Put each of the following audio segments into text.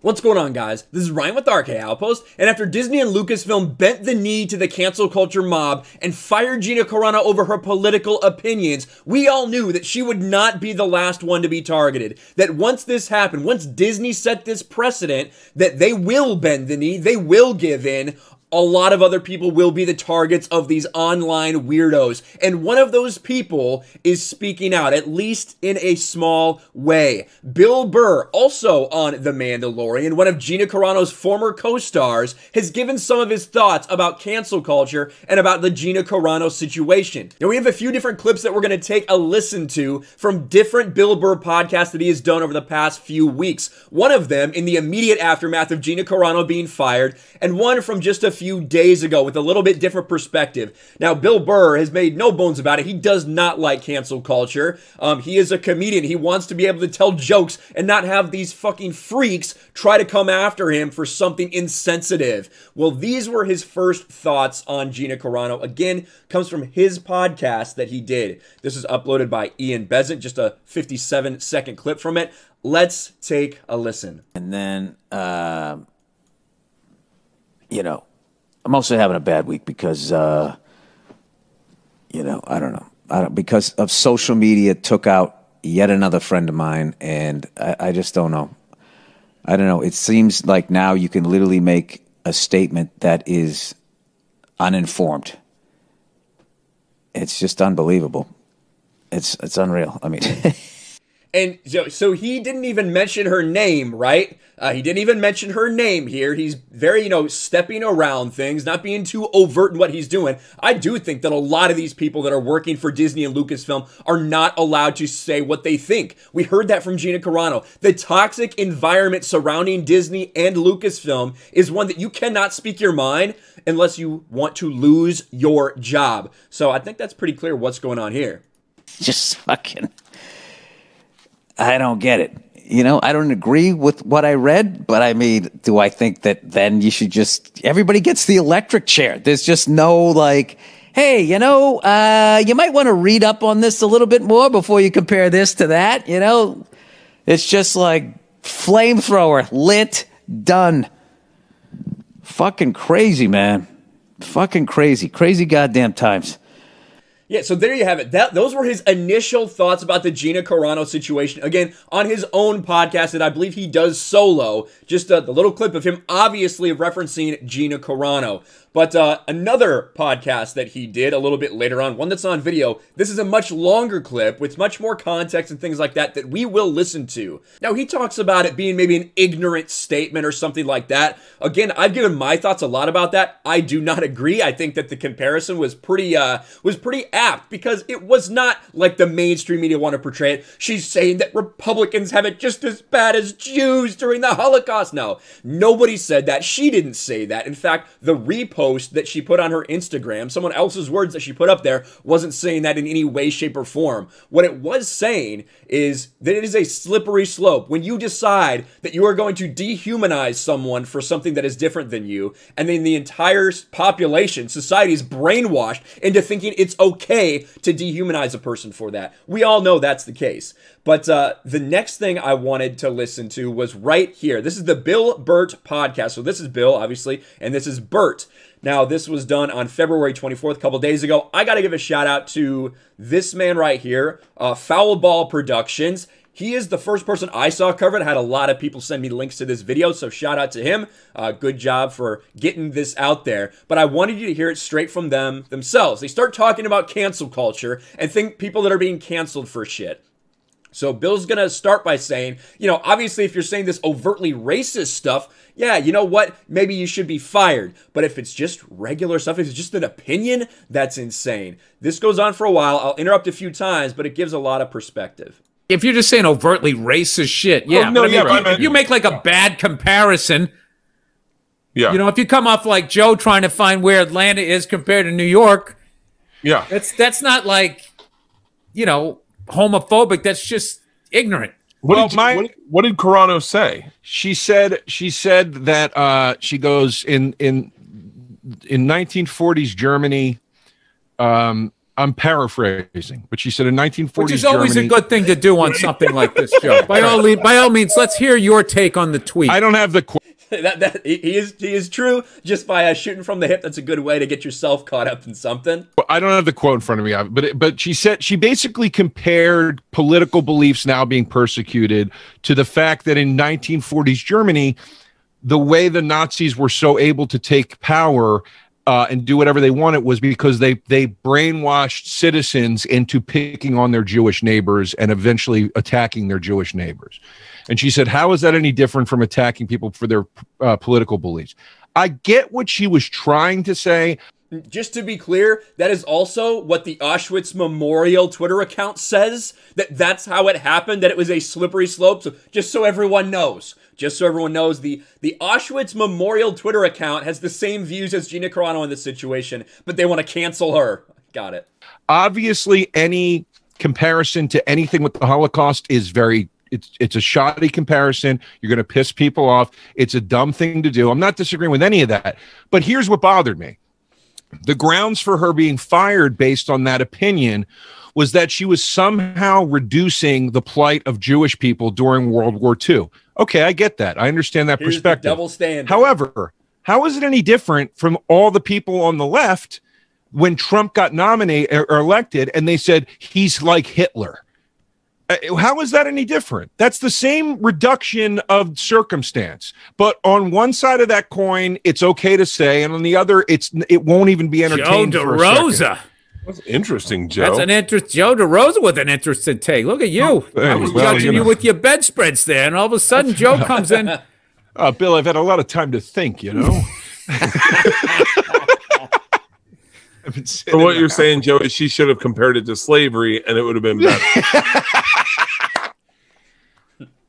What's going on, guys? This is Ryan with RK Outpost, and after Disney and Lucasfilm bent the knee to the cancel culture mob and fired Gina Carano over her political opinions, we all knew that she would not be the last one to be targeted. That once this happened, once Disney set this precedent, that they will bend the knee, they will give in, a lot of other people will be the targets of these online weirdos. And one of those people is speaking out, at least in a small way. Bill Burr, also on The Mandalorian, one of Gina Carano's former co-stars, has given some of his thoughts about cancel culture and about the Gina Carano situation. Now, we have a few different clips that we're going to take a listen to from different Bill Burr podcasts that he has done over the past few weeks. One of them in the immediate aftermath of Gina Carano being fired, and one from just a few days ago with a little bit different perspective. Now, Bill Burr has made no bones about it. He does not like cancel culture. He is a comedian. He wants to be able to tell jokes and not have these fucking freaks try to come after him for something insensitive. Well, these were his first thoughts on Gina Carano. Again, comes from his podcast that he did. This is uploaded by Ian Bezant, just a 57-second clip from it. Let's take a listen. And then, you know, I'm also having a bad week because, you know, I don't know. Because of social media took out yet another friend of mine, and I just don't know. I don't know. It seems like now you can literally make a statement that is uninformed. It's just unbelievable. It's unreal. I mean... And so he didn't even mention her name, right? He didn't even mention her name here. He's very, you know, stepping around things, not being too overt in what he's doing. I do think that a lot of these people that are working for Disney and Lucasfilm are not allowed to say what they think. We heard that from Gina Carano. The toxic environment surrounding Disney and Lucasfilm is one that you cannot speak your mind unless you want to lose your job. So I think that's pretty clear what's going on here. Just fucking... I don't get it. You know, I don't agree with what I read, but I mean, do I think that then you should just, everybody gets the electric chair? There's just no like, hey, you know, you might want to read up on this a little bit more before you compare this to that. You know, it's just like flamethrower, lit, done. Fucking crazy, man. Fucking crazy. Crazy goddamn times. Yeah, so there you have it. Those were his initial thoughts about the Gina Carano situation. Again, on his own podcast that I believe he does solo. Just the little clip of him obviously referencing Gina Carano. But another podcast that he did a little bit later on, one that's on video, this is a much longer clip with much more context and things like that that we will listen to. Now, he talks about it being maybe an ignorant statement or something like that. Again, I've given my thoughts a lot about that. I do not agree. I think that the comparison was pretty apt because it was not like the mainstream media want to portray it. She's saying that Republicans have it just as bad as Jews during the Holocaust. No, nobody said that. She didn't say that. In fact, the repost that she put on her Instagram, someone else's words that she put up there, wasn't saying that in any way, shape, or form. What it was saying is that it is a slippery slope. When you decide that you are going to dehumanize someone for something that is different than you, and then the entire population, society is brainwashed into thinking it's okay to dehumanize a person for that. We all know that's the case. But the next thing I wanted to listen to was right here. This is the Bill Burt podcast. So this is Bill, obviously, and this is Burt. Now, this was done on February 24th, a couple days ago. I got to give a shout out to this man right here, Foul Ball Productions. He is the first person I saw cover it. I had a lot of people send me links to this video, so shout out to him. Good job for getting this out there. But I wanted you to hear it straight from them themselves. They start talking about cancel culture and think people that are being canceled for shit. So Bill's going to start by saying, you know, obviously if you're saying this overtly racist stuff, yeah, you know what? Maybe you should be fired. But if it's just regular stuff, if it's just an opinion, that's insane. This goes on for a while. I'll interrupt a few times, but it gives a lot of perspective. If you're just saying overtly racist shit, yeah. Oh, no, but I mean, you make like a bad comparison. Yeah. You know, if you come off like Joe trying to find where Atlanta is compared to New York, yeah, that's not like, you know, homophobic. That's just ignorant. What did Carano say? She said that she goes in 1940s Germany, I'm paraphrasing, but she said in 1940s Which is always Germany, a good thing to do on something like this, Joe. By all means, let's hear your take on the tweet. I don't have the quote. He is true. Just by shooting from the hip, that's a good way to get yourself caught up in something. I don't have the quote in front of me, but she said she basically compared political beliefs now being persecuted to the fact that in 1940s Germany, the way the Nazis were so able to take power and do whatever they wanted was because they brainwashed citizens into picking on their Jewish neighbors and eventually attacking their Jewish neighbors. And she said, how is that any different from attacking people for their political beliefs? I get what she was trying to say. Just to be clear, that is also what the Auschwitz Memorial Twitter account says, that's how it happened, that it was a slippery slope. So just so everyone knows, the Auschwitz Memorial Twitter account has the same views as Gina Carano in this situation, but they want to cancel her. Got it. Obviously, any comparison to anything with the Holocaust is it's a shoddy comparison. You're going to piss people off. It's a dumb thing to do. I'm not disagreeing with any of that. But here's what bothered me. The grounds for her being fired based on that opinion was that she was somehow reducing the plight of Jewish people during World War II. Okay, I get that. I understand that perspective. The double standard. However, how is it any different from all the people on the left when Trump got nominated or elected and they said he's like Hitler? How is that any different? That's the same reduction of circumstance. But on one side of that coin, it's okay to say, and on the other, it won't even be entertained. Joe DeRosa. That's interesting, Joe. That's an interest. Joe DeRosa with an interesting take. Look at you. I was judging you with your bedspreads there, and all of a sudden, Joe comes in. Bill, I've had a lot of time to think, you know. So what you're saying, Joe, is she should have compared it to slavery, and it would have been better.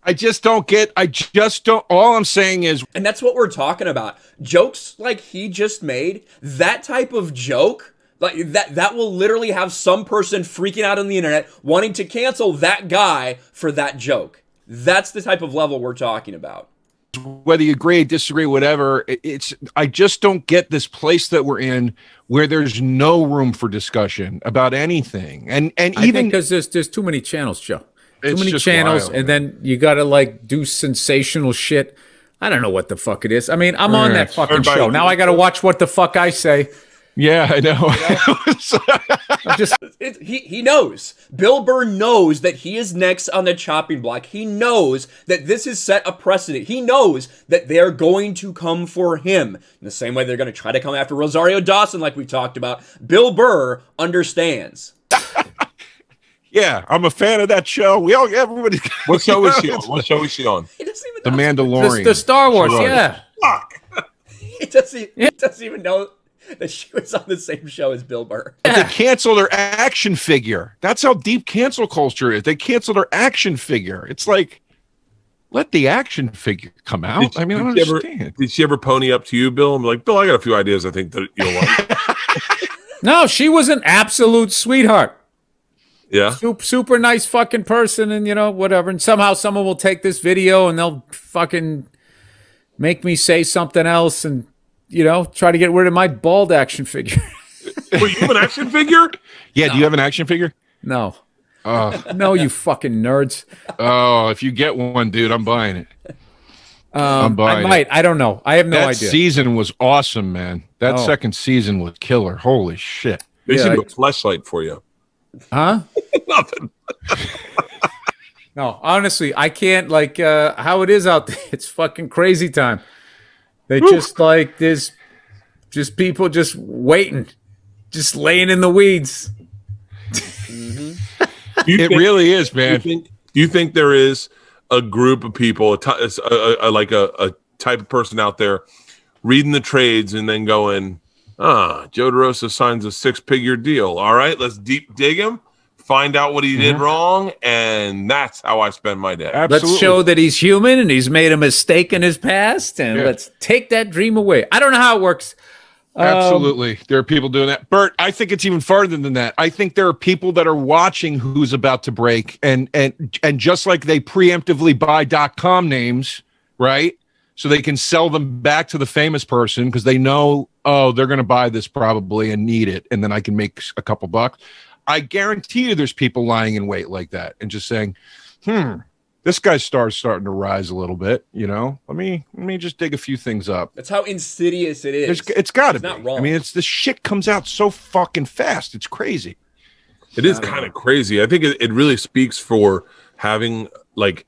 I just don't. All I'm saying is, and that's what we're talking about. Jokes like he just made, that type of joke, like that will literally have some person freaking out on the internet wanting to cancel that guy for that joke. That's the type of level we're talking about. Whether you agree, disagree, whatever, I just don't get this place that we're in where there's no room for discussion about anything. And even because there's too many channels, Joe. Too many just channels, wild, and then you got to like do sensational shit. I don't know what the fuck it is. I mean, I'm on that fucking show. Now I got to watch what the fuck I say. Yeah, I know. He knows. Bill Burr knows that he is next on the chopping block. He knows that this has set a precedent. He knows that they're going to come for him. In the same way they're going to try to come after Rosario Dawson like we talked about. Bill Burr understands. Yeah, I'm a fan of that show. Everybody. What show is she on? What show is she on? He doesn't even know. The Mandalorian. The Star Wars, yeah. Fuck. He doesn't even know that she was on the same show as Bill Burr. They canceled her action figure. That's how deep cancel culture is. They canceled her action figure. It's like, let the action figure come out. I don't understand. Did she ever pony up to you, Bill? I'm like, Bill, I got a few ideas I think that you'll like. No, she was an absolute sweetheart. Yeah. Super nice fucking person, and whatever. And somehow someone will take this video and they'll fucking make me say something else and try to get rid of my bald action figure. Wait, you have an action figure? Yeah, no. Do you have an action figure? No. No, you fucking nerds. Oh, if you get one, dude, I'm buying it. I'm buying I might. I don't know. I have no idea. That season was awesome, man. That second season was killer. Holy shit. They should do a fleshlight for you. Huh? Nothing. No, honestly, I can't, how it is out there. It's fucking crazy time. They just there's just people just waiting, just laying in the weeds. Mm-hmm. It really is, man. You think there is a group of people, a type of person out there reading the trades and then going, Joe DeRosa signs a 6-figure deal. All right, let's deep dig him, find out what he did wrong, and that's how I spend my day. Absolutely. Let's show that he's human and he's made a mistake in his past, and let's take that dream away. I don't know how it works. Absolutely. There are people doing that. Bert, I think it's even farther than that. I think there are people that are watching who's about to break, and just like they preemptively buy .com names, right? So they can sell them back to the famous person because they know, they're going to buy this probably and need it, and then I can make a couple bucks. I guarantee you there's people lying in wait like that and just saying, this guy's star's starting to rise a little bit, you know. Let me just dig a few things up. That's how insidious it is. It's got to be. Not wrong. I mean, this shit comes out so fucking fast. It's crazy. It is kind of crazy. I think it really speaks for having like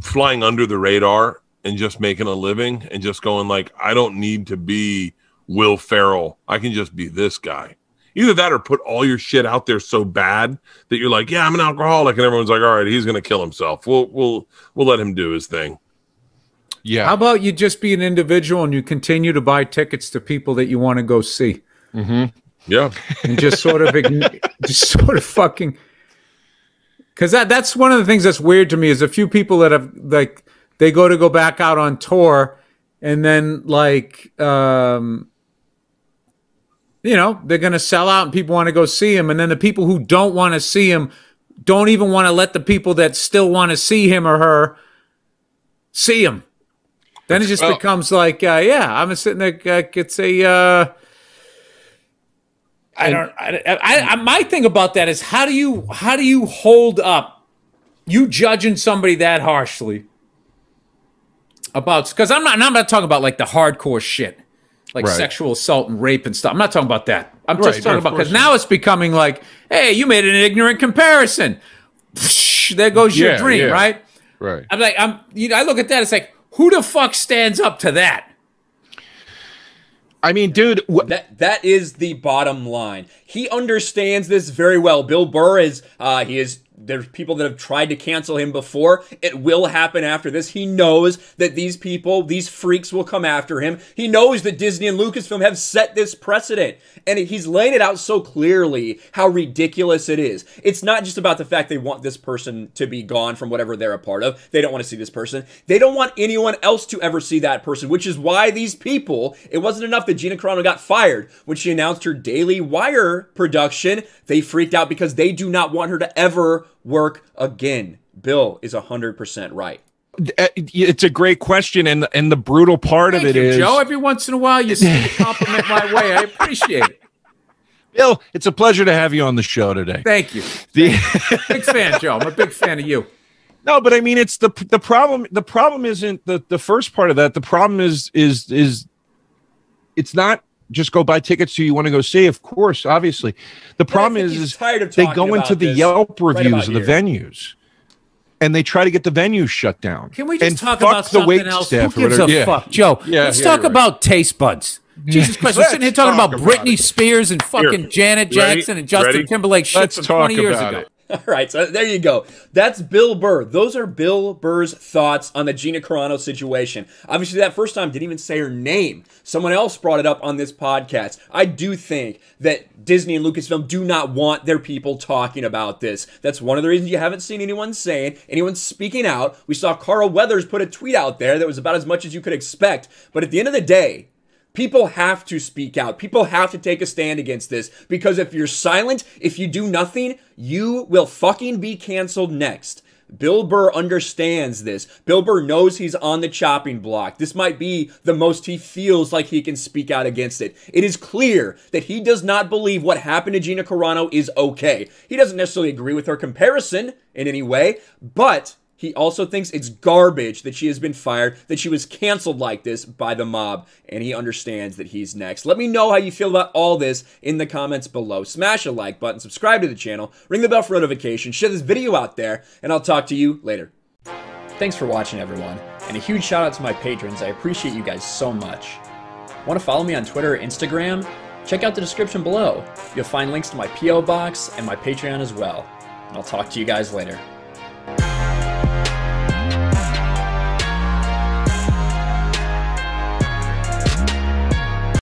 flying under the radar and just making a living and just going like, I don't need to be Will Ferrell. I can just be this guy. Either that or put all your shit out there so bad that you're like, yeah, I'm an alcoholic, and everyone's like, all right, he's gonna kill himself. We'll let him do his thing. Yeah. How about you just be an individual and you continue to buy tickets to people that you want to go see? Mm-hmm. Yeah. And just sort of fucking, because that's one of the things that's weird to me is a few people that have like they go back out on tour and then like you know, they're going to sell out and people want to go see him. And then the people who don't want to see him don't even want to let the people that still want to see him or her see him. Then it just becomes like, I'm sitting there, it's a, my thing about that is how do you hold up you judging somebody that harshly about, because I'm not talking about like the hardcore shit. Like sexual assault and rape and stuff. I'm not talking about that. I'm just talking about, because now it's becoming like, hey, you made an ignorant comparison. Psh, there goes your dream, right? Right. I'm like, I look at that. It's like, who the fuck stands up to that? I mean, dude, that is the bottom line. He understands this very well. Bill Burr there's people that have tried to cancel him before. It will happen after this. He knows that these people, these freaks will come after him. He knows that Disney and Lucasfilm have set this precedent. And he's laying it out so clearly how ridiculous it is. It's not just about the fact they want this person to be gone from whatever they're a part of. They don't want to see this person. They don't want anyone else to ever see that person, which is why these people, it wasn't enough that Gina Carano got fired. When she announced her Daily Wire production, they freaked out because they do not want her to ever work again. Bill is 100% right. It's a great question, and the brutal part of it is, Joe, every once in a while you send a compliment my way. I appreciate it. Bill, it's a pleasure to have you on the show today. Thank you. Big fan, Joe. I'm a big fan of you. No, but I mean, it's the problem. The problem isn't the first part of that. The problem is it's not just go buy tickets to you want to go see. Of course, obviously, the problem is they go into the Yelp reviews of the venues. And they try to get the venues shut down. Can we just talk about something else? Who gives a fuck? Joe, let's talk about taste buds. Jesus Christ, we're sitting here talking about Britney Spears and fucking Janet Jackson and Justin Timberlake shit from 20 years ago. All right, so there you go. That's Bill Burr. Those are Bill Burr's thoughts on the Gina Carano situation. Obviously, that first time didn't even say her name. Someone else brought it up on this podcast. I do think that Disney and Lucasfilm do not want their people talking about this. That's one of the reasons you haven't seen anyone speaking out. We saw Carl Weathers put a tweet out there that was about as much as you could expect. But at the end of the day, people have to speak out. People have to take a stand against this, because if you're silent, if you do nothing, you will fucking be canceled next. Bill Burr understands this. Bill Burr knows he's on the chopping block. This might be the most he feels like he can speak out against it. It is clear that he does not believe what happened to Gina Carano is okay. He doesn't necessarily agree with her comparison in any way, but he also thinks it's garbage that she has been fired, that she was canceled like this by the mob, and he understands that he's next. Let me know how you feel about all this in the comments below. Smash a like button, subscribe to the channel, ring the bell for notifications, share this video out there, and I'll talk to you later. Thanks for watching, everyone, and a huge shout out to my patrons. I appreciate you guys so much. Want to follow me on Twitter or Instagram? Check out the description below. You'll find links to my P.O. box and my Patreon as well. And I'll talk to you guys later.